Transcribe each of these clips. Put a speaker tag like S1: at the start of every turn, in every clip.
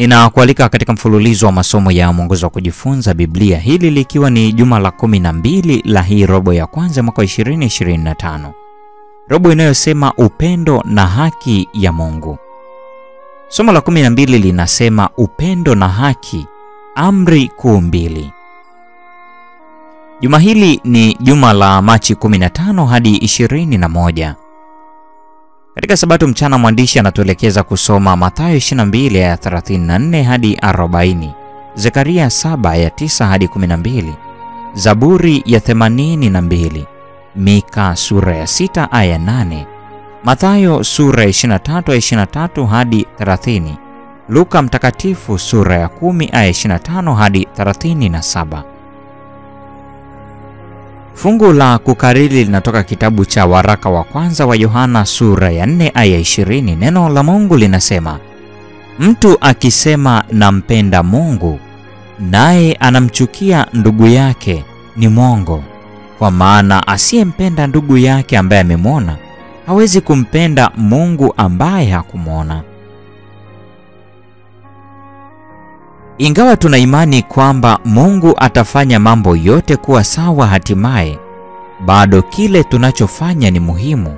S1: Ninakualika katika mfululizo wa masomo ya mwongozo wa kujifunza Biblia, hili likiwa ni juma la 12 la hii robo ya kwanza mwaka 2025. Robo inayosema upendo na haki ya Mungu. Somo la 12 linasema upendo na haki, amri kuu mbili. Juma hili ni juma la Machi 15 hadi 21. Katika sabato mchana mwandishi anatuelekeza kusoma Mathayo 22 ya 34 hadi 40, Zekaria 7 ya 9 hadi 12, Zaburi ya 82, Mika sura ya 6 aya 8, Mathayo sura ya 23 ya 23 hadi 30, Luka mtakatifu sura ya 10 aya 25 hadi 37. Fungu la kukariri linatoka kitabu cha waraka wa kwanza wa Yohana sura ya 4 aya 20. Neno la Mungu linasema, mtu akisema nampenda Mungu naye anamchukia ndugu yake ni mwongo, kwa maana asiyempenda ndugu yake ambaye amemwona hawezi kumpenda Mungu ambaye hakumwona. Ingawa tuna imani kwamba Mungu atafanya mambo yote kuwa sawa hatimaye, bado kile tunachofanya ni muhimu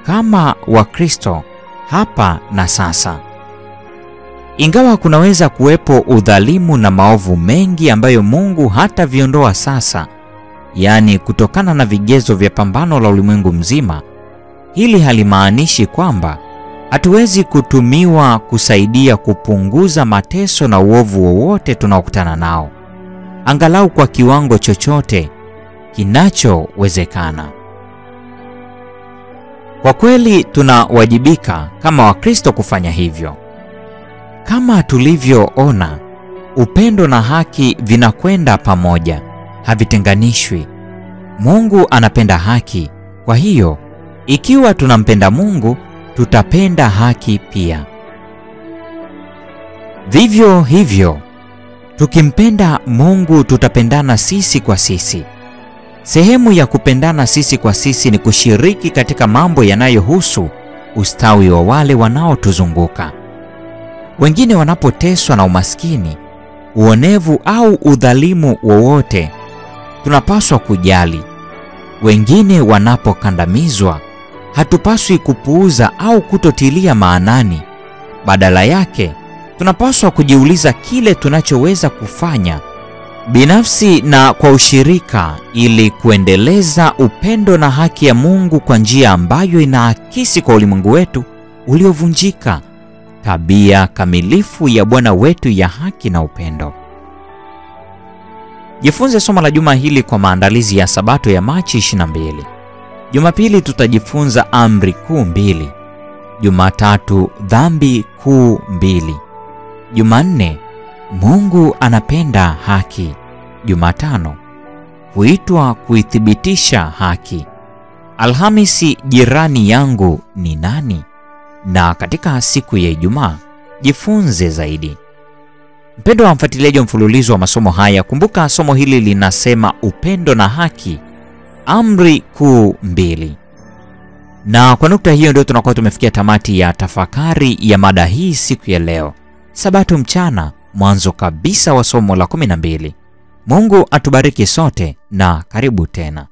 S1: kama Wakristo hapa na sasa. Ingawa kunaweza kuwepo udhalimu na maovu mengi ambayo Mungu hataviondoa sasa, yaani kutokana na vigezo vya pambano la ulimwengu mzima, hili halimaanishi kwamba hatuwezi kutumiwa kusaidia kupunguza mateso na uovu wowote tunaokutana nao, angalau kwa kiwango chochote kinachowezekana. Kwa kweli tunawajibika kama Wakristo kufanya hivyo. Kama tulivyoona, upendo na haki vinakwenda pamoja, havitenganishwi. Mungu anapenda haki, kwa hiyo ikiwa tunampenda Mungu, tutapenda haki pia. Vivyo hivyo, tukimpenda Mungu tutapendana sisi kwa sisi. Sehemu ya kupendana sisi kwa sisi ni kushiriki katika mambo yanayohusu ustawi wa wale wanaotuzunguka. Wengine wanapoteswa na umaskini, uonevu au udhalimu wowote, tunapaswa kujali. Wengine wanapokandamizwa, hatupaswi kupuuza au kutotilia maanani. Badala yake, tunapaswa kujiuliza kile tunachoweza kufanya binafsi na kwa ushirika ili kuendeleza upendo na haki ya Mungu kwa njia ambayo inaakisi kwa ulimwengu wetu uliovunjika tabia kamilifu ya Bwana wetu ya haki na upendo. Jifunze somo la juma hili kwa maandalizi ya sabato ya Machi 22. Jumapili tutajifunza amri kuu mbili. Jumatatu dhambi kuu mbili. Jumanne Mungu anapenda haki. Jumatano huitwa kuithibitisha haki. Alhamisi jirani yangu ni nani? Na katika siku ya Ijumaa jifunze zaidi. Mpendo wa mfuatiliaji wa mfululizo wa masomo haya, kumbuka somo hili linasema upendo na haki, amri kuu mbili. Na kwa nukta hiyo ndio tunakuwa tumefikia tamati ya tafakari ya mada hii siku ya leo, sabato mchana, mwanzo kabisa wa somo la 12. Mungu atubariki sote na karibu tena.